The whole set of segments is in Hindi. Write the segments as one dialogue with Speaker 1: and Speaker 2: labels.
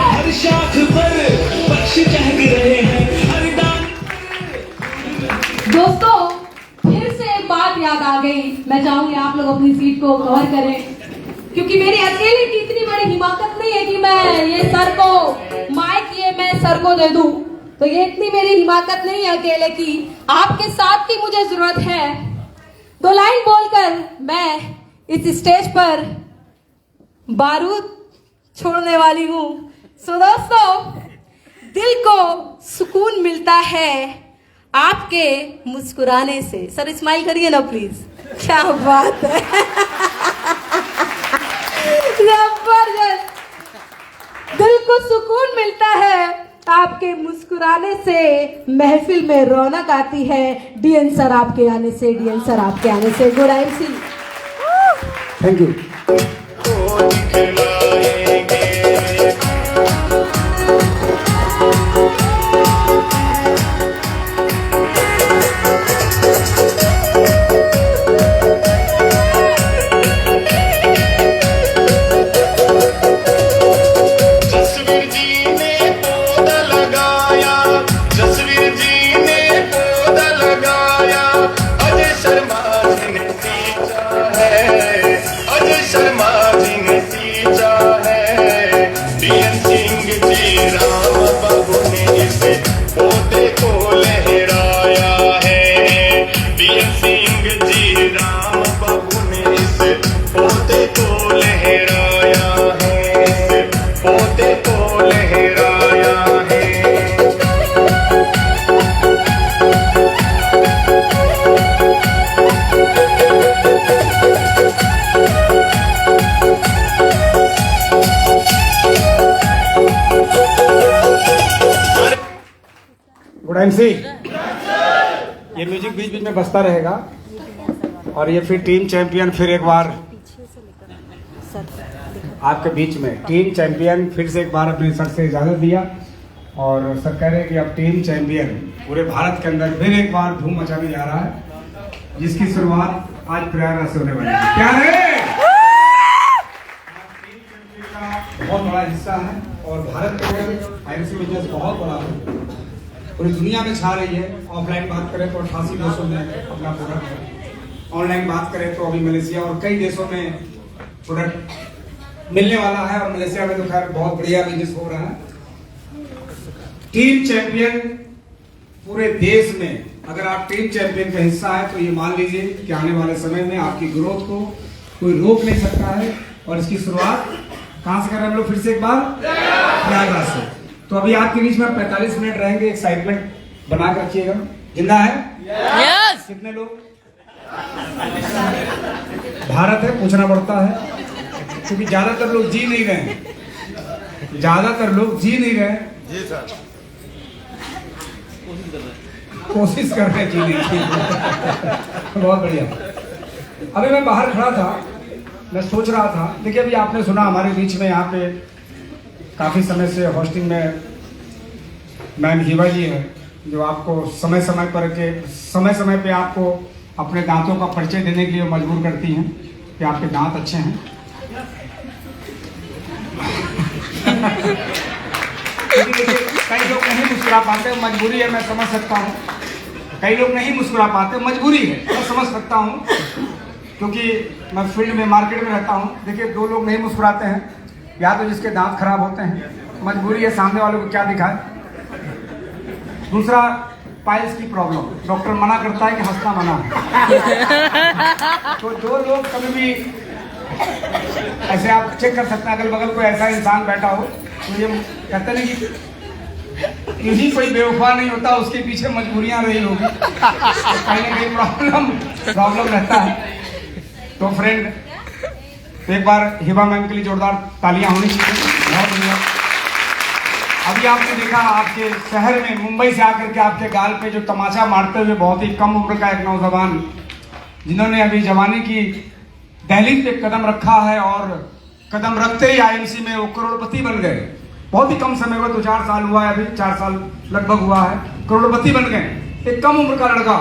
Speaker 1: हर शाख पर पक्षी चहक रहे हैं, हर डाल।
Speaker 2: दोस्तों फिर से एक बात याद आ गई। मैं चाहूंगी आप लोग अपनी सीट को कवर करें, क्योंकि मेरी अकेले की इतनी बड़ी हिम्मत नहीं है कि मैं ये सर को माइक ये मैं सर को दे दूं। तो ये इतनी मेरी हिम्मत नहीं है अकेले की, आपके साथ की मुझे जरूरत है। 2 लाइन बोलकर मैं इस स्टेज पर बारूद छोड़ने वाली हूँ। सो दोस्तों, दिल को सुकून मिलता है आपके मुस्कुराने से। सर स्माइल करिए ना प्लीज। क्या बात है, जबरदस्त। दिल को सुकून मिलता है आपके मुस्कुराने से, महफिल में रौनक आती है डीएन सर आपके आने से, डीएन सर आपके आने से। Good MC।
Speaker 3: Thank you. Good MC, ये म्यूजिक बीच बीच में बजता रहेगा। और ये फिर टीम चैंपियन फिर एक बार आपके बीच में, टीम चैंपियन फिर से एक बार अपने सर से इजाजत दिया। और सर कह रहे हैं कि अब टीम चैंपियन पूरे भारत के अंदर फिर एक बार धूम मचाने जा रहा है, जिसकी शुरुआत आज प्रयागराज से होने वाली है। क्या है, टीम चैंपियन का बहुत बड़ा हिस्सा है और भारत के IMC बिजनेस बहुत बड़ा है, पूरी दुनिया में छा रही है। ऑफलाइन बात करें तो 88 देशों में अपना प्रोडक्ट है, ऑनलाइन बात करें तो अभी मलेशिया और कई देशों में प्रोडक्ट मिलने वाला है। और मलेशिया में तो खैर बहुत बढ़िया बिजनेस हो रहा है। टीम चैंपियन पूरे देश में, अगर आप टीम चैंपियन का हिस्सा है तो ये मान लीजिए कि आने वाले समय में आपकी ग्रोथ को कोई रोक नहीं सकता है। और इसकी शुरुआत कहां से कर रहे हैं हम लोग, फिर से एक बार प्रयागराज से। तो अभी आपके बीच में 45 मिनट रहेंगे, एक्साइटमेंट बना कर रखिएगा। जिंदा है?
Speaker 4: यस।
Speaker 3: कितने लोग? भारत है, पूछना पड़ता है क्योंकि ज्यादातर लोग जी नहीं रहे, ज्यादातर लोग जी नहीं रहे।
Speaker 4: जी सर,
Speaker 3: कोशिश कर रहे हैं जीने की। बहुत बढ़िया। अभी मैं बाहर खड़ा था, मैं सोच रहा था, देखिए अभी आपने सुना हमारे बीच में यहाँ पे काफी समय से होस्टिंग में मैम हिबा जी है, जो आपको समय समय पे आपको अपने दांतों का परिचय देने के लिए मजबूर करती हैं कि आपके दांत अच्छे हैं। कई लोग नहीं मुस्कुरा पाते, मजबूरी है, मैं समझ सकता हूँ। कई लोग नहीं मुस्कुरा पाते, मजबूरी है, मैं समझ सकता हूँ, क्योंकि मैं फील्ड में मार्केट में रहता हूँ। देखिए 2 लोग नहीं मुस्कुराते हैं, या तो जिसके दांत खराब होते हैं, मजबूरी है, सामने वालों को क्या दिखाए। दूसरा, पाइल्स की प्रॉब्लम, डॉक्टर मना करता है कि हंसना मना है। तो 2 लोग कभी भी ऐसे आप चेक कर सकते हैं, अगल बगल कोई ऐसा इंसान बैठा हो तो ये कहते नहीं कि यही कोई बेवफा नहीं होता, उसके पीछे मजबूरियां रही होगी, तो कहीं ना कहीं प्रॉब्लम रहता है। तो फ्रेंड, एक बार हिबा मैम के लिए जोरदार तालियां होनी चाहिए। बहुत बढ़िया। अभी आपने देखा आपके शहर में, मुंबई से आकर के आपके गाल पे जो तमाचा मारते हुए बहुत ही कम उम्र का एक नौजवान, जिन्होंने अभी जवानी की दहलीज पे कदम रखा है और कदम रखते ही IMC में वो करोड़पति बन गए। बहुत ही कम समय हुआ, 2-4 साल हुआ है, अभी 4 साल लगभग हुआ है, करोड़पति बन गए, एक कम उम्र का लड़का।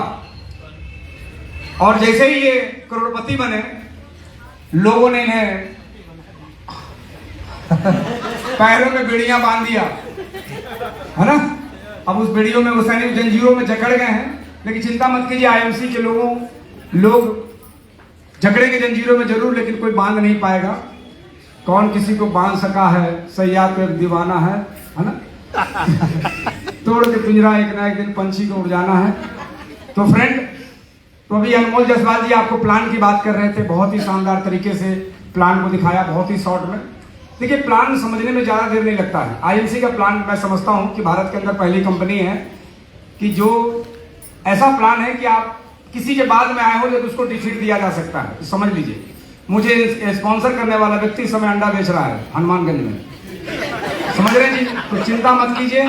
Speaker 3: और जैसे ही ये करोड़पति बने, लोगों ने इन्हें पैरों में बेड़ियां बांध दिया, है ना। अब उस बेड़ियों में वो सैनिक जंजीरों में जकड़ गए हैं, लेकिन चिंता मत कीजिए, आईएमसी के लोग जकड़ेंगे जंजीरों में जरूर, लेकिन कोई बांध नहीं पाएगा। कौन किसी को बांध सका है, सयाद तो एक दीवाना है ना। तोड़ के पिंजरा एक ना एक दिन पंछी को उड़ जाना है। तो फ्रेंड, तो अभी अनमोल जायसवाल जी आपको प्लान की बात कर रहे थे, बहुत ही शानदार तरीके से प्लान को दिखाया, बहुत ही शॉर्ट में। देखिए, प्लान समझने में ज्यादा देर नहीं लगता है। आईएमसी का प्लान मैं समझता हूं कि भारत के अंदर पहली कंपनी है कि जो ऐसा प्लान है कि आप किसी के बाद में आए हो जब उसको डिफीट दिया जा सकता है। समझ लीजिए, मुझे स्पॉन्सर करने वाला व्यक्ति इस समय अंडा बेच रहा है हनुमानगंज में, समझ रहे हैं जी। तो चिंता मत कीजिए,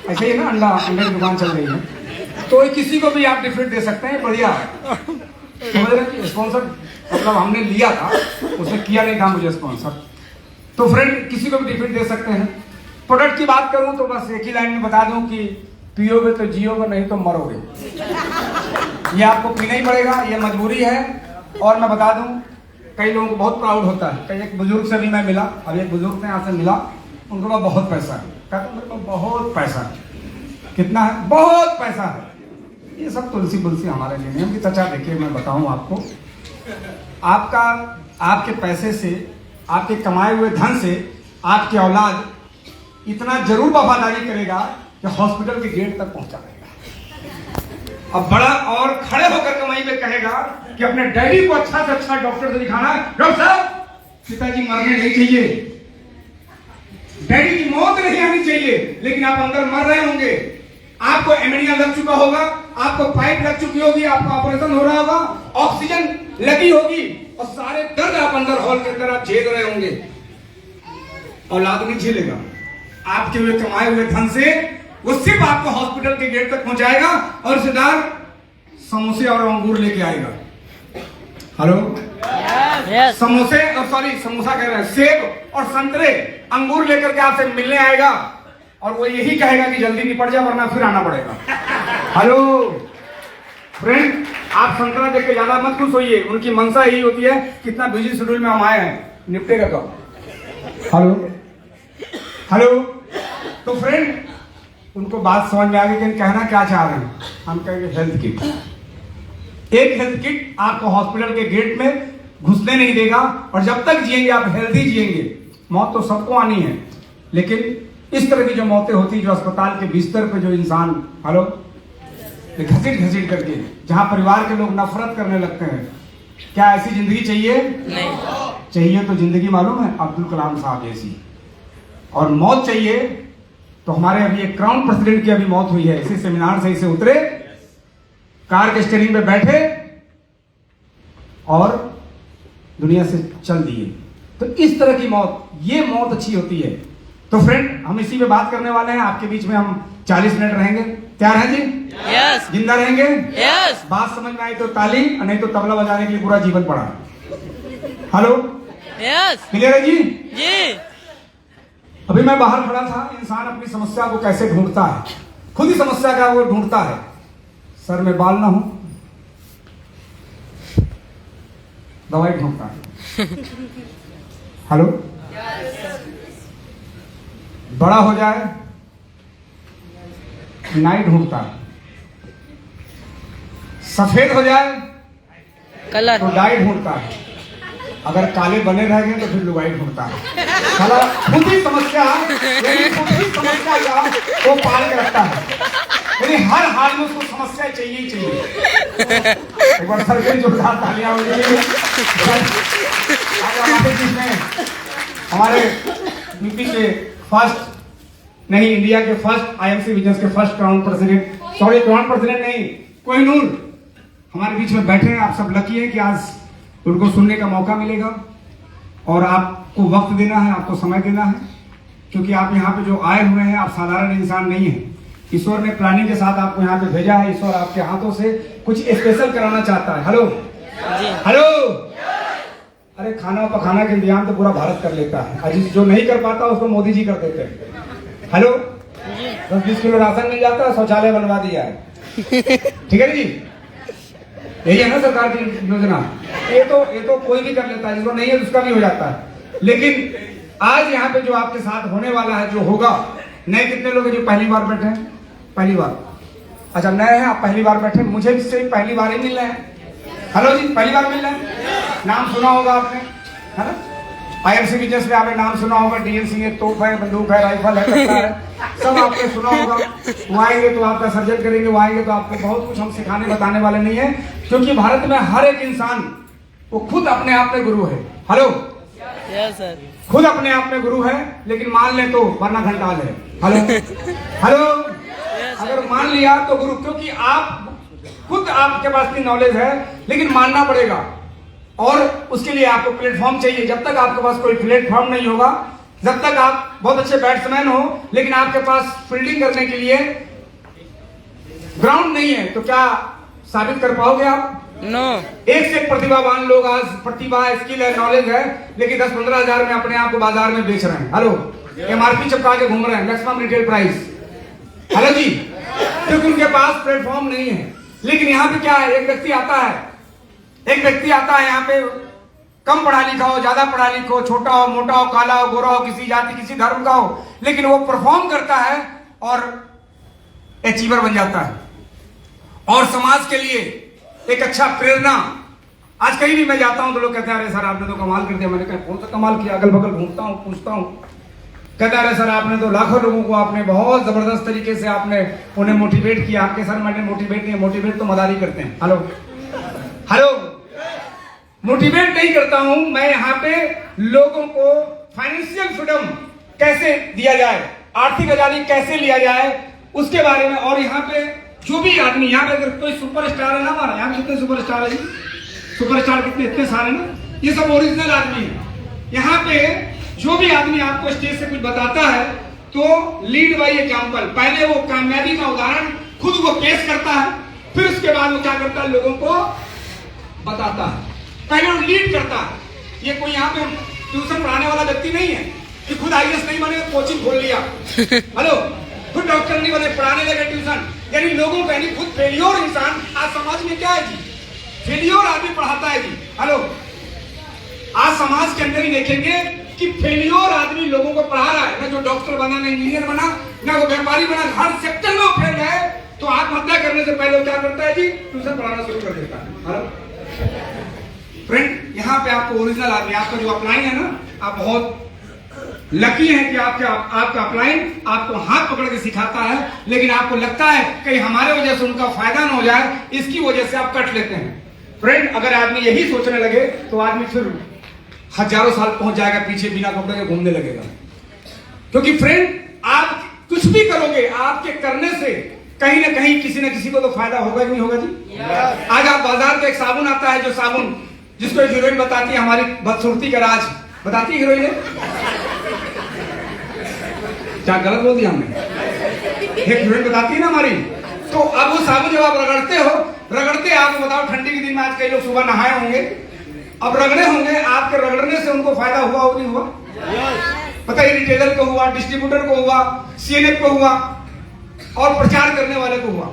Speaker 3: ऐसे ही ना अंडे की दुकान चल रही है, तो किसी को भी आप डिफीट दे सकते हैं, बढ़िया है। समझ रहे हैं, स्पॉन्सर मतलब हमने लिया था, उसने किया नहीं था मुझे स्पॉन्सर। तो फ्रेंड, किसी को भी डिफीट दे सकते हैं। प्रोडक्ट की बात करूं तो बस एक ही लाइन में बता दूं कि पियोगे तो जियोगे, नहीं तो मरोगे। ये आपको पीना ही पड़ेगा, ये मजबूरी है। और मैं बता दूं, कई लोगों को बहुत प्राउड होता है। कई एक बुजुर्ग से भी मैं मिला, अब एक बुजुर्ग से यहाँ से मिला, उनको पास बहुत पैसा है, कहते मेरे पास बहुत पैसा है। कितना है? बहुत पैसा है। ये सब तुलसी बुलसी हमारे लिए नहीं। उनकी चर्चा देखिए, मैं बताऊं आपको, आपके पैसे से, आपके कमाए हुए धन से आपकी औलाद इतना जरूर वफादारी करेगा कि हॉस्पिटल के गेट तक पहुंचा देगा। अब बड़ा और खड़े होकर के वहीं पे कहेगा कि अपने डैडी को अच्छा से अच्छा डॉक्टर से दिखाना। डॉक्टर साहब, पिताजी मरने नहीं चाहिए, डैडी की मौत नहीं आनी चाहिए, लेकिन आप अंदर मर रहे होंगे, आपको एमोनिया लग चुका होगा, आपको पाइप लग चुकी होगी, आपका ऑपरेशन हो रहा होगा, ऑक्सीजन लगी होगी, और सारे दर्द आप अंदर हॉल के अंदर आप झेल रहे होंगे। औलाद नहीं झेलेगा। आपके हुए कमाए हुए धन से वो सिर्फ आपको हॉस्पिटल के गेट तक पहुंचाएगा और रिश्तेदार समोसे और अंगूर लेके आएगा। हेलो, समोसे और समोसा कह रहे हैं, सेब और संतरे अंगूर लेकर के आपसे मिलने आएगा, और वो यही कहेगा कि जल्दी निपट जा वरना फिर आना पड़ेगा। हेलो फ्रेंड, आप संतरा देख के ज्यादा मत खुश होइए, उनकी मंशा यही होती है कितना बिजी शेड्यूल में हम आए हैं, निपटेगा कब। हेलो, तो फ्रेंड, उनको बात समझ में आ गई कि कहना क्या चाह रहे हैं। हम कहेंगे हेल्थ किट। एक हेल्थ किट आपको हॉस्पिटल के गेट में घुसने नहीं देगा, और जब तक जिएंगे आप हेल्थी जिएंगे। मौत तो सबको आनी है, लेकिन इस तरह की जो मौतें होती है, जो अस्पताल के बिस्तर पे जो इंसान घसीट करके, जहां परिवार के लोग नफरत करने लगते हैं, क्या ऐसी जिंदगी चाहिए? नहीं चाहिए। तो जिंदगी मालूम है अब्दुल कलाम साहब जैसी। और मौत चाहिए तो हमारे अभी एक क्राउन प्रेसिडेंट की अभी मौत हुई है, इसी सेमिनार से इसे उतरे, कार के स्टीयरिंग पे बैठे और दुनिया से चल दिए। तो इस तरह की मौत, ये मौत अच्छी होती है। तो फ्रेंड, हम इसी पे बात करने वाले हैं। आपके बीच में हम 40 मिनट रहेंगे। तैयार हैं जी?
Speaker 4: यस।
Speaker 3: जिंदा रहेंगे?
Speaker 4: यस।
Speaker 3: बात समझ में आई तो ताली, नहीं तो तबला बजाने के लिए पूरा जीवन पड़ा। Hello,
Speaker 4: yes.
Speaker 3: क्लियर है जी?
Speaker 4: जी।
Speaker 3: अभी मैं बाहर खड़ा था, इंसान अपनी समस्या को कैसे ढूंढता है, खुद ही समस्या का वो ढूंढता है। सर में बाल ना हो, दवाई ढूंढता है। हेलो, बड़ा हो जाए, नाई ढूंढता है। सफेद हो जाए
Speaker 4: कलर
Speaker 3: तो डाई ढूंढता है। अगर काले बने रह गए तो फिर लुगाई ढूंढता है। साला खुद ही समस्या का वो पाल के रखता है, यानी हर हाल में उसको समस्या चाहिए ही चाहिए। एक बार सर के जोरदार तालियां हो जाएगी। हमारे यूपी के फर्स्ट नहीं, इंडिया के फर्स्ट आईएमसी बिजनेस के फर्स्ट क्राउन प्रेसिडेंट नहीं, कोहिनूर हमारे बीच में बैठे हैं। आप सब लकी हैं कि आज उनको सुनने का मौका मिलेगा, और आपको वक्त देना है, आपको समय देना है, क्योंकि आप यहाँ पे जो आए हुए हैं, आप साधारण इंसान नहीं हैं। ईश्वर ने प्लानिंग के साथ आपको यहाँ पे भेजा है। ईश्वर आपके हाथों से कुछ स्पेशल कराना चाहता है। हेलो हेलो, अरे खाना पकाना का इंतजाम तो पूरा भारत कर लेता है, अजी जो नहीं कर पाता उसको मोदी जी कर देते हैं। हेलो, 10-20 किलो राशन मिल जाता है, शौचालय बनवा दिया है। ठीक है जी, यही है ना सरकार की योजना। ये तो कोई भी कर लेता है, जिसको नहीं है उसका भी हो जाता है। लेकिन आज यहाँ पे जो आपके साथ होने वाला है, जो होगा, नए कितने लोग हैं जो पहली बार बैठे हैं? पहली बार। अच्छा, नए हैं आप, पहली बार बैठे, मुझे भी से पहली बार ही मिल रहे हैं। हेलो जी, पहली बार मिल रहे हैं। नाम सुना होगा आपने, है ना? IRC बिजनेस में आपने नाम सुना होगा, DNC है, तोप है, बंदूक है, राइफल है, कट्टा है, सब आपने सुना होगा। वो आएंगे तो आपका सर्जन करेंगे, वो आएंगे तो आपको बहुत कुछ हम सिखाने बताने वाले नहीं है, क्योंकि भारत में हर एक इंसान वो खुद अपने आप में गुरु है। Hello,
Speaker 4: yes sir.
Speaker 3: खुद अपने आप में गुरु है, लेकिन मान ले तो वरना घंटाल है। हेलो हेलो, अगर मान लिया तो गुरु, क्योंकि आप खुद, आपके पास इतनी नॉलेज है, लेकिन मानना पड़ेगा और उसके लिए आपको प्लेटफॉर्म चाहिए। जब तक आपके पास कोई प्लेटफॉर्म नहीं होगा, जब तक आप बहुत अच्छे बैट्समैन हो लेकिन आपके पास फील्डिंग करने के लिए ग्राउंड नहीं है, तो क्या साबित कर पाओगे आप?
Speaker 4: नो।
Speaker 3: एक से एक प्रतिभावान लोग आज प्रतिभा, स्किल है, नॉलेज है, लेकिन 10-15 हजार में अपने आप को बाजार में बेच रहे हैं। हेलो, MRP चिपका के घूम रहे हैं, मैक्सिमम रिटेल प्राइस। हेलो जी, क्योंकि उनके पास प्लेटफॉर्म नहीं है। लेकिन यहाँ पे क्या है, एक व्यक्ति आता है यहाँ पे, कम पढ़ा लिखा हो, ज्यादा पढ़ा लिखा हो, छोटा हो, मोटा हो, काला हो, गोरा हो, किसी जाति, किसी धर्म का हो, लेकिन वो परफॉर्म करता है और अचीवर बन जाता है और समाज के लिए एक अच्छा प्रेरणा। आज कहीं भी मैं जाता हूं तो लोग कहते हैं, अरे सर आपने तो कमाल कर दिया। मैंने कहा कौन सा कमाल किया? अगल बगल घूमता हूं, पूछता हूं, कहता है, अरे सर आपने तो लाखों लोगों को आपने बहुत जबरदस्त तरीके से आपने उन्हें मोटिवेट किया। आपके सर मैंने मोटिवेट नहीं, मोटिवेट तो मदारी करते हैं। हेलो हेलो, मोटिवेट नहीं करता हूं मैं। यहाँ पे लोगों को फाइनेंशियल फ्रीडम कैसे दिया जाए, आर्थिक आजादी कैसे लिया जाए, उसके बारे में। और यहाँ पे जो भी आदमी, यहाँ पे अगर कोई सुपरस्टार है ना, हमारा यहाँ कितने सुपरस्टार है जी? सुपरस्टार कितने, इतने सारे ना, ये सब ओरिजिनल आदमी है। यहाँ पे जो भी आदमी आपको स्टेज से कुछ बताता है तो लीड बाय एग्जांपल, पहले वो कामयाबी का उदाहरण खुद वो पेश करता है, फिर उसके बाद वो क्या करता है, लोगों को बताता है। पहले वो लीड करता है। ये कोई यहाँ पे ट्यूशन पढ़ाने वाला व्यक्ति नहीं है कि खुद IAS नहीं बने, कोचिंग खोल लिया। हेलो, खुद डॉक्टर नहीं बने, पढ़ाने लगे ट्यूशन। यानी लोगों को, यानी खुद फेलियोर इंसान। आज समाज में क्या है जी, फेलियोर आदमी पढ़ाता है जी। हेलो, आज समाज के अंदर ही देखेंगे कि फेलियोर आदमी लोगों को पढ़ा रहा है। ना जो डॉक्टर बना, ना इंजीनियर बना, ना वो व्यापारी बना, हर सेक्टर में वो फेल है। तो आत्महत्या करने से पहले वो क्या करता है जी, ट्यूशन पढ़ाना शुरू कर देता है। हेलो फ्रेंड, यहाँ पे आपको ओरिजिनल आदमी, आपका जो अपलाइन है ना, आप बहुत लकी है कि आपका अपलाइन आपको हाथ पकड़ के सिखाता है, लेकिन आपको लगता है कि हमारे वजह से उनका फायदा ना हो जाए, इसकी वजह से आप कट लेते हैं। फ्रेंड, अगर आदमी यही सोचने लगे तो आदमी फिर हजारों साल पहुंच जाएगा पीछे, बिना कपड़े के घूमने लगेगा। क्योंकि फ्रेंड, आप कुछ भी करोगे, आपके करने से कहीं ना कहीं किसी न किसी को तो फायदा होगा कि नहीं होगा जी? आज आप बाजार में एक साबुन आता है, जो साबुन जिसको हीरोइन बताती है हमारी बदसूरती का राज, बताती है हीरोइन। क्या गलत बोल दिया हमने? एक हीरोइन बताती है ना हमारी। तो अब वो साबुन जब आप रगड़ते आपको बताओ, ठंडी के दिन में आज कई लोग सुबह नहाए होंगे, अब रगड़े होंगे, आपके रगड़ने से उनको फायदा हुआ हो नहीं हुआ? पता ही रिटेलर को हुआ, डिस्ट्रीब्यूटर को हुआ, CNF को हुआ और प्रचार करने वाले को हुआ।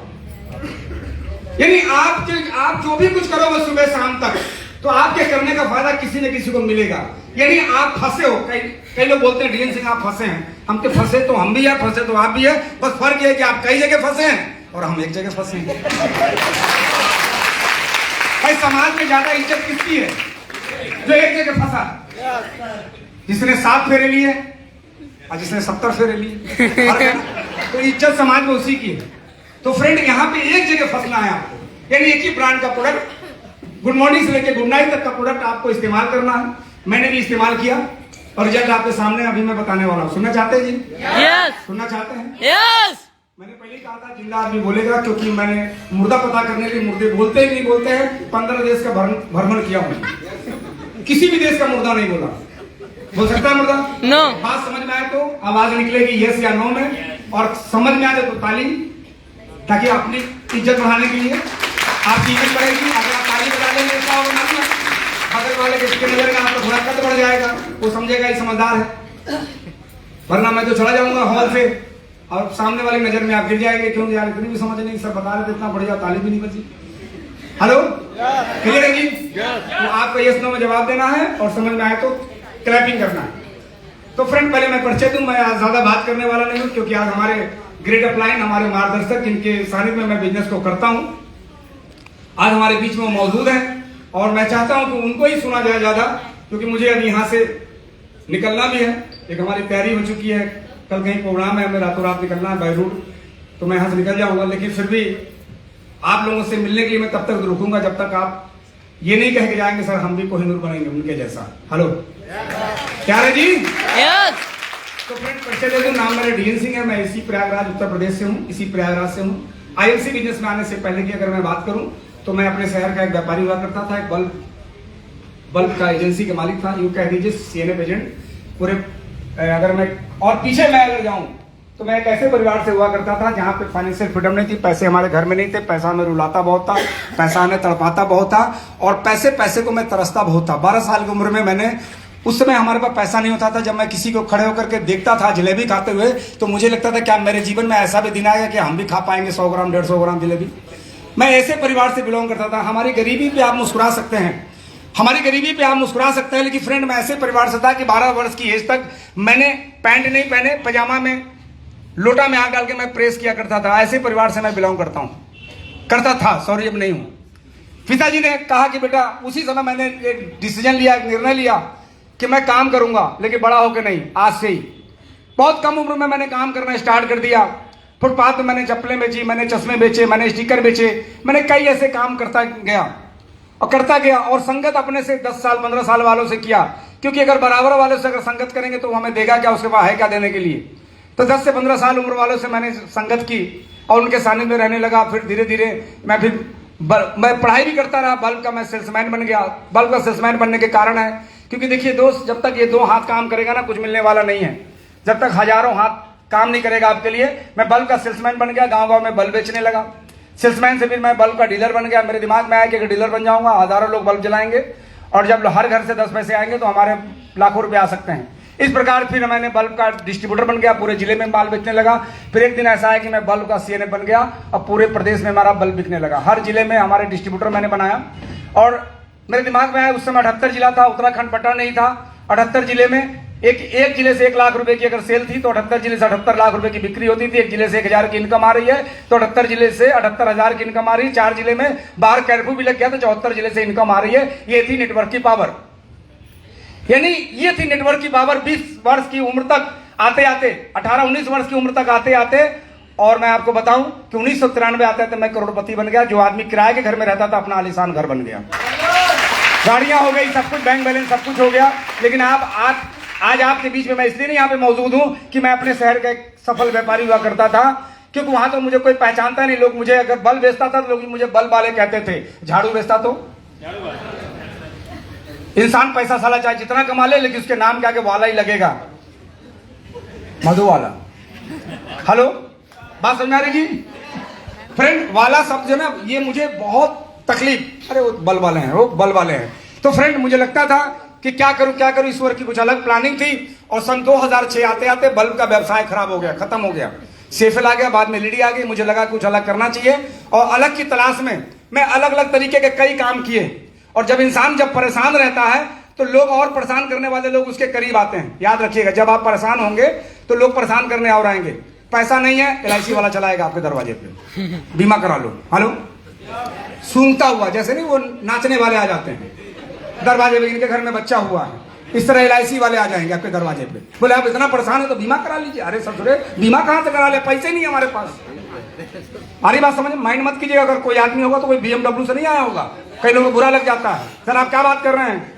Speaker 3: यानी आप जो भी कुछ करोगे सुबह शाम तक, तो आपके करने का फायदा किसी न किसी को मिलेगा। यानी आप फंसे हो, कई लोग बोलते हैं DN सिंह आप फंसे हैं। हम तो फंसे तो हम भी है, फंसे तो आप भी है, बस फर्क ये है कि आप कई जगह फंसे हैं और हम एक जगह फंसे हैं। भाई समाज में ज्यादा इज्जत किसकी है? जो एक जगह फंसा, जिसने 7 फेरे लिए और जिसने 70 फेरे लिए, तो इज्जत समाज में उसी की है। तो फ्रेंड, यहाँ पे एक जगह फंसना है आपको। यानी एक ही ब्रांड का प्रोडक्ट, गुड मॉर्निंग से लेकर गुड नाइट तक का प्रोडक्ट आपको इस्तेमाल करना है। मैंने भी इस्तेमाल किया और रिजल्ट आपके सामने अभी मैं बताने वाला हूँ। सुनना चाहते हैं जी?
Speaker 4: यस।
Speaker 3: सुनना चाहते हैं?
Speaker 4: यस।
Speaker 3: मैंने पहले कहा था जिंदा आदमी बोलेगा, क्योंकि मैंने मुर्दा पता करने के लिए, मुर्दे बोलते ही नहीं बोलते हैं, 15 देश का भ्रमण किया हूँ, किसी भी देश का मुर्दा नहीं बोला। बोल सकता है मुर्दा?
Speaker 4: नो।
Speaker 3: बात समझ में आए तो आवाज निकलेगी यस या नो में, और समझ में आ जाए तो ताली, ताकि अपनी इज्जत बढ़ाने के लिए आपकी इज्जत बढ़ेगी। अगर आप ताली बजा देंगे, ऐसा होगा ना, बगल वाले किसके नजर में आपका थोड़ा कद बढ़ जाएगा, वो समझेगा ये समझदार है। वरना मैं तो चला जाऊंगा हॉल से और सामने वाली नजर में आप गिर जाएंगे, क्यों यार इतनी भी समझ नहीं, सब बता रहे थे, इतना बढ़िया, ताली भी नहीं बजी। हेलो, क्लियर है जी? तो आपको यस नो में जवाब देना है और समझ में आए तो क्लैपिंग करना है। तो फ्रेंड पहले मैं परिचय दूं, मैं आज ज्यादा बात करने वाला नहीं हूं क्योंकि आज हमारे ग्रेट अपलाइन, हमारे मार्गदर्शक जिनके सानिध्य में मैं बिजनेस को करता हूं, आज हमारे बीच में वो मौजूद हैं और मैं चाहता हूं कि उनको ही सुना जाए ज्यादा, क्योंकि मुझे अब यहाँ से निकलना भी है। एक हमारी तैयारी हो चुकी है, कल कहीं प्रोग्राम है, हमें रातों रात निकलना है बाय रूट, तो मैं यहाँ से निकल जाऊंगा। लेकिन फिर भी आप लोगों से मिलने के लिए मैं तब तक रुकूंगा जब तक आप ये नहीं कह के जाएंगे सर हम भी कोहिनूर बनेंगे उनके जैसा। हेलो, क्या है जी?
Speaker 4: यस।
Speaker 3: तो फ्रेंड परिचय दे दूं, नाम मेरा डीएन सिंह है, मैं इसी प्रयागराज उत्तर प्रदेश से हूँ, इसी प्रयागराज से हूँ। आईएमसी बिजनेस में आने से पहले की अगर मैं बात करूं तो मैं अपने शहर का एक व्यापारी हुआ करता था, एक बल्ब का एजेंसी के मालिक था, यूं कह दीजिए सीएनएफ एजेंट पूरे। अगर मैं और पीछे मैं अगर जाऊं तो मैं एक ऐसे परिवार से हुआ करता था जहां पे फाइनेंशियल फ्रीडम नहीं थी, पैसे हमारे घर में नहीं थे, पैसा हमें रुलाता बहुत था, पैसा हमें तड़पाता बहुत था और पैसे को मैं तरसता बहुत था। 12 साल की उम्र में मैंने, उस समय हमारे पास पैसा नहीं होता था, जब मैं किसी को खड़े होकर के देखता था जलेबी खाते हुए तो मुझे लगता था क्या मेरे जीवन में ऐसा भी दिन आएगा कि हम भी खा पाएंगे 100 ग्राम 150 ग्राम जलेबी। मैं ऐसे परिवार से बिलोंग करता था। हमारी गरीबी पे आप मुस्कुरा सकते हैं, हमारी गरीबी पे आप मुस्कुरा सकते हैं, लेकिन फ्रेंड मैं ऐसे परिवार से था कि 12 वर्ष की एज तक मैंने पैंट नहीं पहने, पजामा में लोटा में आग डाल के मैं प्रेस किया करता था। ऐसे परिवार से मैं बिलोंग करता था, सॉरी अब नहीं हूं। पिताजी ने कहा कि बेटा, उसी समय मैंने एक डिसीजन लिया, एक निर्णय लिया कि मैं काम करूंगा, लेकिन बड़ा होकर नहीं, आज से ही। बहुत कम उम्र में मैंने काम करना स्टार्ट कर दिया। फुटपाथ में मैंने चप्पलें बेची, मैंने चश्मे बेचे, मैंने स्टिकर बेचे, मैंने कई ऐसे काम करता गया और संगत अपने से 10 साल 15 साल वालों से किया, क्योंकि अगर बराबर वालों से अगर संगत करेंगे तो हमें देगा क्या, उसके पास है क्या देने के लिए। तो 10 से 15 साल उम्र वालों से मैंने संगत की और उनके सानिध्य में रहने लगा। फिर धीरे धीरे मैं पढ़ाई भी करता रहा, बल्ब का मैं सेल्समैन बन गया। बल्ब का सेल्समैन बनने के कारण है क्योंकि देखिए दोस्त, जब तक ये 2 हाथ काम करेगा ना कुछ मिलने वाला नहीं है। जब तक हजारों हाथ काम नहीं करेगा आपके लिए। मैं बल्ब का सेल्समैन बन गया, गांव में बल्ब बेचने लगा। सेल्समैन से फिर मैं बल्ब का डीलर बन गया। मेरे दिमाग में आया कि अगर डीलर बन जाऊंगा हजारों लोग बल्ब जलाएंगे और जब हर घर से 10 पैसे आएंगे तो हमारे लाखों रुपए आ सकते हैं। इस प्रकार फिर मैंने बल्ब का डिस्ट्रीब्यूटर बन गया, पूरे जिले में माल बेचने लगा। फिर एक दिन ऐसा है कि मैं बल्ब का सीएनएफ बन गया, अब पूरे प्रदेश में हमारा बल्ब बिकने लगा। हर जिले में हमारे डिस्ट्रीब्यूटर मैंने बनाया और मेरे दिमाग में आया, उस समय 78 जिला था, उत्तराखंड बटा नहीं था। 78 जिले में एक जिले से 1 लाख रुपए की अगर सेल थी तो 78 जिले से 78 लाख रुपए की बिक्री होती थी। एक जिले से 1000 की इनकम आ रही है तो 78 जिले से 78,000 की इनकम आ रही है। 4 जिले में बाहर कर्फ्यू भी लग गया तो 74 जिले से इनकम आ रही है। ये थी नेटवर्क की पावर, यानी ये थी नेटवर्क की पावर। 20 वर्ष की उम्र तक आते आते, 18-19 वर्ष की उम्र तक आते आते, और मैं आपको बताऊं कि 1993 आते आते मैं करोड़पति बन गया। जो आदमी किराए के घर में रहता था अपना आलीशान घर बन गया, गाड़ियां हो गई, सब कुछ, बैंक बैलेंस सब कुछ हो गया। लेकिन आज आपके बीच में मैं इसलिए नहीं यहाँ पे मौजूद हूं कि मैं अपने शहर का एक सफल व्यापारी हुआ करता था, क्योंकि वहां तो मुझे कोई पहचानता नहीं। लोग मुझे अगर बल्ब बेचता था तो लोग मुझे बल्ब वाले कहते थे, झाड़ू बेचता तो इंसान पैसा साला चाहे जितना कमा ले लेकिन उसके नाम के आगे वाला ही लगेगा, मधु वाला। हेलो, बात समझ आ रही जी? फ्रेंड, वाला शब्द जो ना ये मुझे बहुत तकलीफ, अरे वो बल्ब वाले हैं, वो बल्ब वाले हैं। तो फ्रेंड मुझे लगता था कि क्या करूं। ईश्वर की कुछ अलग प्लानिंग थी और सन 2006 आते आते बल्ब का व्यवसाय खराब हो गया, खत्म हो गया। सेफेल आ गया, बाद में लीडी आ गई। मुझे लगा कुछ अलग करना चाहिए और अलग की तलाश में मैं अलग अलग तरीके के कई काम किए। और जब इंसान जब परेशान रहता है तो लोग और परेशान करने वाले लोग उसके करीब आते हैं। याद रखिएगा, जब आप परेशान होंगे तो लोग परेशान करने और आएंगे। पैसा नहीं है, LIC वाला चलाएगा आपके दरवाजे पे, बीमा करा लो। हेलो, सूंघता हुआ, जैसे नहीं वो नाचने वाले आ जाते हैं दरवाजे पे, इनके घर में बच्चा हुआ है, इस तरह LIC वाले आ जाएंगे आपके दरवाजे पे। बोले आप इतना परेशान है तो बीमा करा लीजिए। अरे ससुरे, बीमा कहां से करा ले, पैसे नहीं है हमारे पास। हमारी बात समझ, माइंड मत कीजिएगा। अगर कोई आदमी होगा तो कोई BMW से नहीं आया होगा, कई लोगों को बुरा लग जाता है। सर आप क्या बात कर रहे हैं,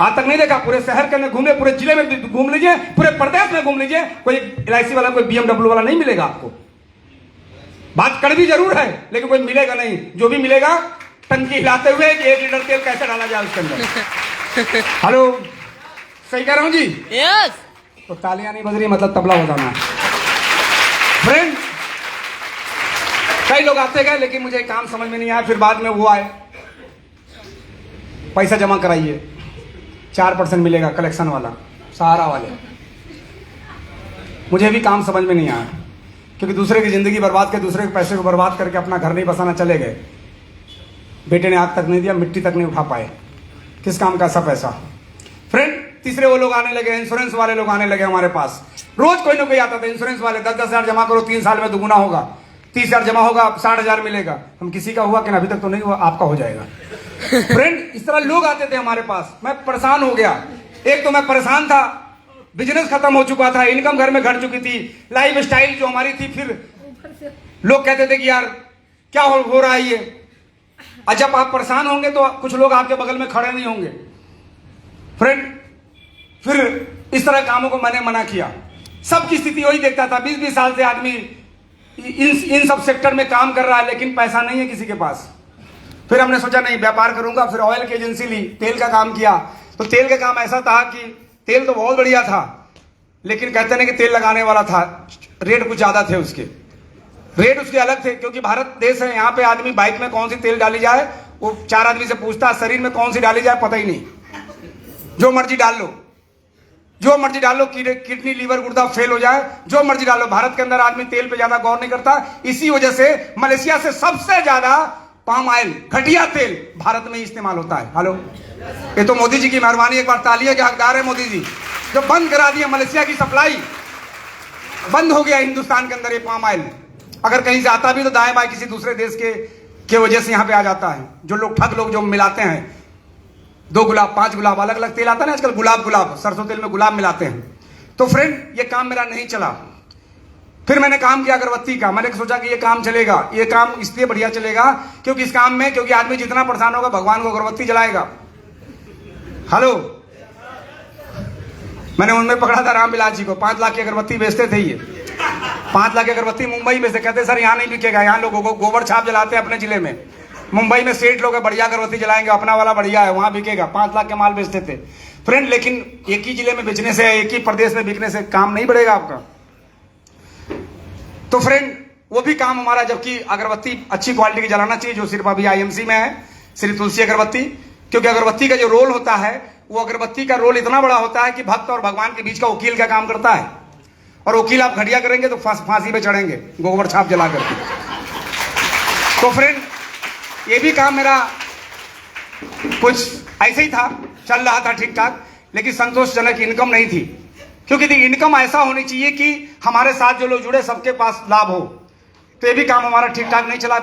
Speaker 3: आज तक नहीं देखा? पूरे शहर के अंदर घूम ले, पूरे जिले में घूम लीजिए, पूरे प्रदेश में घूम लीजिए, कोई LIC वाला, कोई BMW वाला नहीं मिलेगा आपको। बात कड़वी जरूर है लेकिन कोई मिलेगा नहीं। जो भी मिलेगा टंकी हिलाते हुए कि 1 लीटर तेल कैसे डाला जाए उसके अंदर। हेलो, सही कह रहा हूं जी?
Speaker 4: यस।
Speaker 3: तो तालियां नहीं बज रही मतलब तबला बजाना। फ्रेंड, कई लोग आते गए लेकिन मुझे काम समझ में नहीं आया। फिर बाद में वो आए, पैसा जमा कराइए, 4% मिलेगा, कलेक्शन वाला, सहारा वाले। मुझे भी काम समझ में नहीं आया क्योंकि दूसरे की जिंदगी बर्बाद कर, दूसरे के पैसे को बर्बाद करके अपना घर नहीं बसाना चले गए। बेटे ने आग तक नहीं दिया, मिट्टी तक नहीं उठा पाए, किस काम का ऐसा पैसा। फ्रेंड, तीसरे वो लोग आने लगे, इंश्योरेंस वाले लोग आने लगे हमारे पास। रोज कोई ना कोई आता था, इंश्योरेंस वाले 10-10 हजार जमा करो, 3 साल में दुगुना होगा, 30 हजार जमा होगा, 60 हजार मिलेगा। हम किसी का हुआ कि अभी तक तो नहीं हुआ, आपका हो जाएगा। फ्रेंड, इस तरह लोग आते थे हमारे पास। मैं परेशान हो गया। एक तो मैं परेशान था, बिजनेस खत्म हो चुका था, इनकम घर में घट चुकी थी, लाइफ स्टाइल जो हमारी थी, फिर लोग कहते थे कि यार क्या हो रहा है ये। और जब आप परेशान होंगे तो कुछ लोग आपके बगल में खड़े नहीं होंगे। फ्रेंड, फिर इस तरह कामों को मैंने मना किया। सबकी स्थिति वही देखता था, 20-20 साल से आदमी इन सब सेक्टर में काम कर रहा है, लेकिन पैसा नहीं है किसी के पास। फिर हमने सोचा नहीं, व्यापार करूंगा। फिर ऑयल की एजेंसी ली, तेल का काम किया। तो तेल का काम ऐसा था कि तेल तो बहुत बढ़िया था, लेकिन कहते नहीं कि तेल लगाने वाला था, रेट कुछ ज्यादा थे उसके, रेट उसके अलग थे। क्योंकि भारत देश है, यहाँ पे आदमी बाइक में कौन सी तेल डाली जाए वो 4 आदमी से पूछता है, शरीर में कौन सी डाली जाए पता ही नहीं, जो मर्जी डाल लो, जो मर्जी डाल लो, किडनी लीवर गुर्दा फेल हो जाए, जो मर्जी डालो। भारत के अंदर आदमी तेल पे ज्यादा गौर नहीं करता। इसी वजह से मलेशिया से सबसे ज्यादा पाम ऑयल, घटिया तेल भारत में ही इस्तेमाल होता है। हेलो, ये तो मोदी जी की मेहरबानी, एक बार तालियां के हकदार है मोदी जी, जो बंद करा दिया मलेशिया की सप्लाई, बंद हो गया हिंदुस्तान के अंदर ये पाम ऑयल। अगर कहीं से आता भी तो दाएं बाएं किसी दूसरे देश के वजह से यहाँ पे आ जाता है। जो लोग ठग लोग जो मिलाते हैं, 2 गुलाब 5 गुलाब अलग अलग तेल आता है ना आजकल, गुलाब सरसों तेल में गुलाब मिलाते हैं। तो फ्रेंड, ये काम मेरा नहीं चला। फिर मैंने काम किया अगरबत्ती का। मैंने सोचा कि ये काम चलेगा, ये काम इसलिए बढ़िया चलेगा क्योंकि इस काम में, क्योंकि आदमी जितना परेशान होगा भगवान को अगरबत्ती जलाएगा। हेलो, मैंने उनमें पकड़ा था रामविलास जी को, 5 लाख की अगरबत्ती बेचते थे ये। 5 लाख की अगरबत्ती मुंबई में से, कहते सर यहाँ नहीं बिकेगा, यहाँ लोगों को गोबर छाप जलाते हैं अपने जिले में। मुंबई में सेठ लोग बढ़िया अगरबत्ती जलाएंगे, अपना वाला बढ़िया है, वहां बिकेगा। 5 लाख के माल बेचते थे फ्रेंड। लेकिन एक ही जिले में बेचने से, एक ही प्रदेश में बिकने से काम नहीं बढ़ेगा आपका। तो फ्रेंड, वो भी काम हमारा, जबकि अगरबत्ती अच्छी क्वालिटी की जलाना चाहिए, जो सिर्फ अभी आईएमसी में है, श्री तुलसी अगरबत्ती। क्योंकि अगरबत्ती का जो रोल होता है, वो अगरबत्ती का रोल इतना बड़ा होता है कि भक्त और भगवान के बीच का वकील का काम करता है। और वकील आप घटिया करेंगे तो फांसी पे चढ़ेंगे गोबर छाप जला करके। तो फ्रेंड, ये भी काम मेरा कुछ ऐसे ही था, चल रहा था ठीक ठाक, लेकिन संतोषजनक इनकम नहीं थी। क्योंकि इनकम ऐसा होनी चाहिए कि हमारे साथ जो लोग जुड़े सबके पास लाभ हो। तो ये भी काम हमारा ठीक ठाक नहीं चला।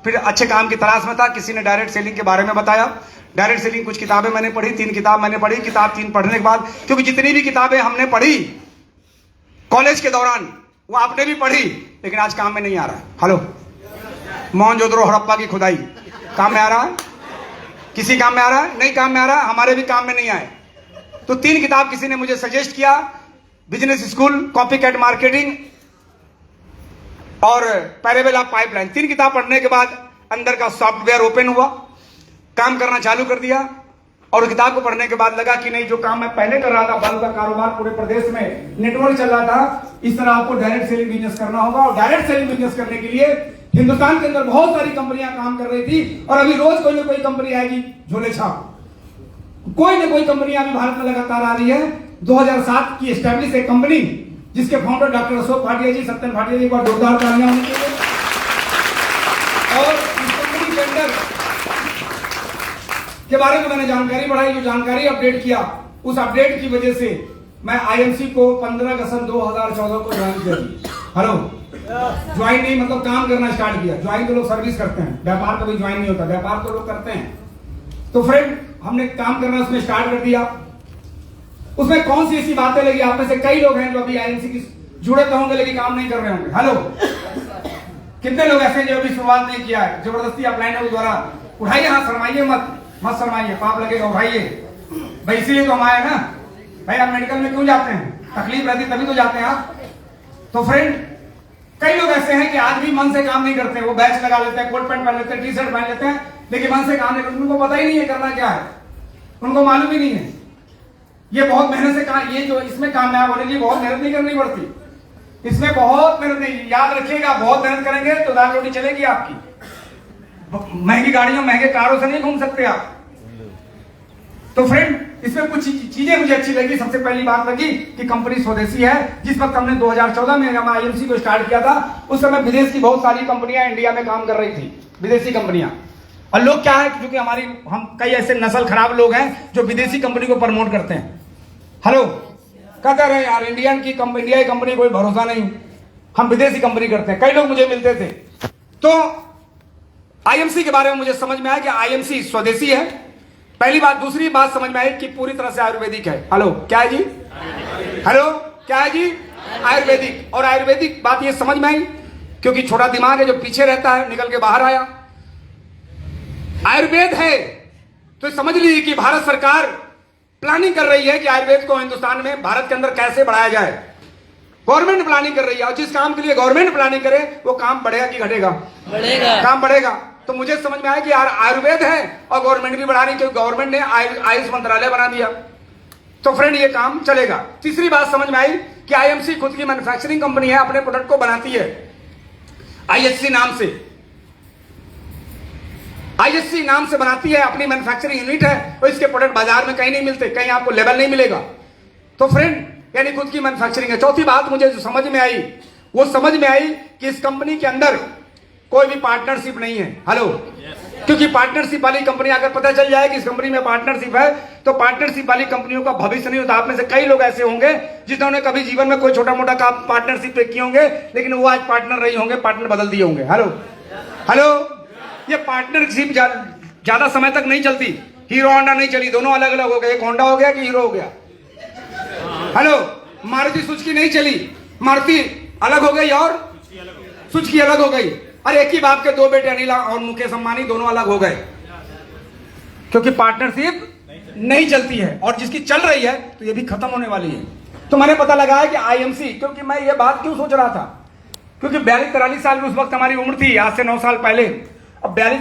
Speaker 3: फिर अच्छे काम की तलाश में था। किसी ने डायरेक्ट सेलिंग के बारे में बताया। डायरेक्ट सेलिंग कुछ किताबें मैंने पढ़ी, 3 किताब मैंने पढ़ी। किताब 3 पढ़ने के बाद, क्योंकि जितनी भी किताबें हमने पढ़ी कॉलेज के दौरान, वो आपने भी पढ़ी, लेकिन आज काम में नहीं आ रहा है। हेलो, मोहनजोदड़ो हड़प्पा की खुदाई काम में आ रहा है? किसी काम में आ रहा है? नहीं काम में आ रहा। हमारे भी काम में नहीं आए। तो 3 किताब किसी ने मुझे सजेस्ट किया, business school, copycat marketing और पैरेबल ऑफ पाइपलाइन। 3 किताब पढ़ने के बाद अंदर का सॉफ्टवेयर ओपन हुआ, काम करना चालू कर दिया। और किताब को पढ़ने के बाद लगा कि नहीं, जो काम मैं पहले कर रहा था, बल्ब का कारोबार पूरे प्रदेश में नेटवर्क चल रहा था, इस तरह आपको डायरेक्ट सेलिंग बिजनेस करना होगा। और डायरेक्ट सेलिंग बिजनेस करने के लिए हिंदुस्तान के अंदर बहुत सारी कंपनियां काम कर रही थी, और अभी रोज कोई ना कोई कंपनी आएगी झोले छाप। कोई ना कोई कंपनी अभी भारत में लगातार आ रही है। 2007 की एस्टैब्लिश एक कंपनी, जिसके फाउंडर डॉक्टर अशोक भाटिया जी, सत्यन भाटिया जी, एक बार जोरदार तालियां होनी चाहिए। और इस कंपनी के अंदर के बारे में मैंने जानकारी बढ़ाई, जो जानकारी अपडेट किया, उस अपडेट की वजह से मैं आईएमसी को 15 अगस्त 2014 को ज्वाइन किया। हेलो, ज्वाइन नहीं मतलब काम करना स्टार्ट किया। ज्वाइन तो लोग सर्विस करते हैं, व्यापार कभी ज्वाइन नहीं होता, व्यापार तो लोग करते हैं। तो फ्रेंड, हमने काम करना उसमें स्टार्ट कर दिया। उसमें कौन सी ऐसी बातें लगी? आप में से कई लोग हैं जो अभी आईएमसी की जुड़े तो होंगे, लेकिन काम नहीं कर रहे होंगे। हेलो, कितने लोग ऐसे जो अभी शुरुआत नहीं किया है? जबरदस्ती अपलाइन के द्वारा उठाइए हाथ, शर्माइए मत शर्माइए, पाप लगेगा, उठाइए भाई। इसीलिए तो हम आए ना भाई। आप मेडिकल में क्यों जाते हैं? तकलीफ रहती तभी तो जाते हैं आप। तो फ्रेंड, कई लोग ऐसे हैं कि आज भी मन से काम नहीं करते। वो बैच लगा लेते हैं, कोट पैंट पहन लेते हैं, टी शर्ट पहन लेते हैं, लेकिन मन से काम नहीं करते। उनको पता ही नहीं है करना क्या है, उनको मालूम ही नहीं है। ये बहुत मेहनत से काम, ये जो इसमें कामयाब होने के लिए बहुत मेहनत नहीं करनी पड़ती। इसमें बहुत मेहनत नहीं, याद रखिएगा, बहुत मेहनत करेंगे तो दाल रोटी चलेगी आपकी। महंगी गाड़ियों, महंगे कारों से नहीं घूम सकते आप। तो फ्रेंड, इसमें कुछ चीजें मुझे अच्छी लगी। सबसे पहली बात लगी कि कंपनी स्वदेशी है। जिस वक्त हमने 2014 में हम आईएमसी को स्टार्ट किया था, उस समय विदेश की बहुत सारी कंपनियां इंडिया में काम कर रही थी, विदेशी कंपनियां। और लोग क्या है, क्योंकि हम कई ऐसे नस्ल खराब लोग हैं जो विदेशी कंपनी को प्रमोट करते हैं। हेलो, कहते रहे यार इंडिया की कंपनी कोई भरोसा नहीं, हम विदेशी कंपनी करते हैं। कई लोग मुझे मिलते थे, तो आईएमसी के बारे में मुझे समझ में आया कि आईएमसी स्वदेशी है, पहली बात। दूसरी बात समझ में आई कि पूरी तरह से आयुर्वेदिक है। हेलो, क्या है जी? हेलो, क्या है जी? आयुर्वेदिक। और आयुर्वेदिक बात ये समझ में आई क्योंकि छोटा दिमाग है जो पीछे रहता है, निकल के बाहर आया। आयुर्वेद है तो समझ लीजिए कि भारत सरकार प्लानिंग कर रही है कि आयुर्वेद को हिंदुस्तान में, भारत के अंदर कैसे बढ़ाया जाए। गवर्नमेंट प्लानिंग कर रही है, और जिस काम के लिए गवर्नमेंट प्लानिंग करे वो काम बढ़ेगा कि घटेगा?
Speaker 4: बढ़ेगा।
Speaker 3: काम बढ़ेगा। तो मुझे समझ में आया कि यार आयुर्वेद है और गवर्नमेंट भी बढ़ा रही, क्योंकि गवर्नमेंट ने आयुष मंत्रालय बना दिया, तो फ्रेंड ये काम चलेगा। तीसरी बात समझ में आई कि आईएमसी खुद की मैन्युफैक्चरिंग कंपनी है, अपने प्रोडक्ट को बनाती है आईएससी नाम से। आईएससी नाम से बनाती है, अपनी मैन्युफैक्चरिंग यूनिट है, और इसके प्रोडक्ट बाजार में कहीं नहीं मिलते, कहीं आपको लेवल नहीं मिलेगा। तो फ्रेंड यानी खुद की मैन्युफैक्चरिंग है। चौथी बात मुझे जो समझ में आई, वो समझ में आई कि इस कंपनी के अंदर कोई भी पार्टनरशिप नहीं है। हेलो, क्योंकि पार्टनरशिप वाली कंपनी अगर पता चल जाए कि इस कंपनी में पार्टनरशिप है, तो पार्टनरशिप वाली कंपनियों का भविष्य नहीं होता। आप में से कई लोग ऐसे होंगे जिन्होंने कभी जीवन में कोई छोटा मोटा काम पार्टनरशिप पे किए होंगे, लेकिन वो आज पार्टनर नहीं होंगे, पार्टनर बदल दिए होंगे। हेलो हेलो, ये पार्टनरशिप ज्यादा समय तक नहीं चलती। हीरो होंडा नहीं चली, दोनों अलग अलग हो गए, एक होंडा हो गया कि हीरो हो गया। हेलो, मारुति सुजुकी नहीं चली, मारुति अलग हो गई और सुजुकी अलग हो गई। अरे एक ही बाप के दो बेटे अनिल और मुकेश अंबानी दोनों अलग हो गए, क्योंकि पार्टनरशिप नहीं चलती है, और जिसकी चल रही है तो ये भी खत्म होने वाली है। तो मैंने पता लगाया कि आईएमसी, क्योंकि मैं ये बात क्यों सोच रहा था, क्योंकि 42-43 साल की उस वक्त हमारी उम्र थी, आज से 9 साल पहले। अब 42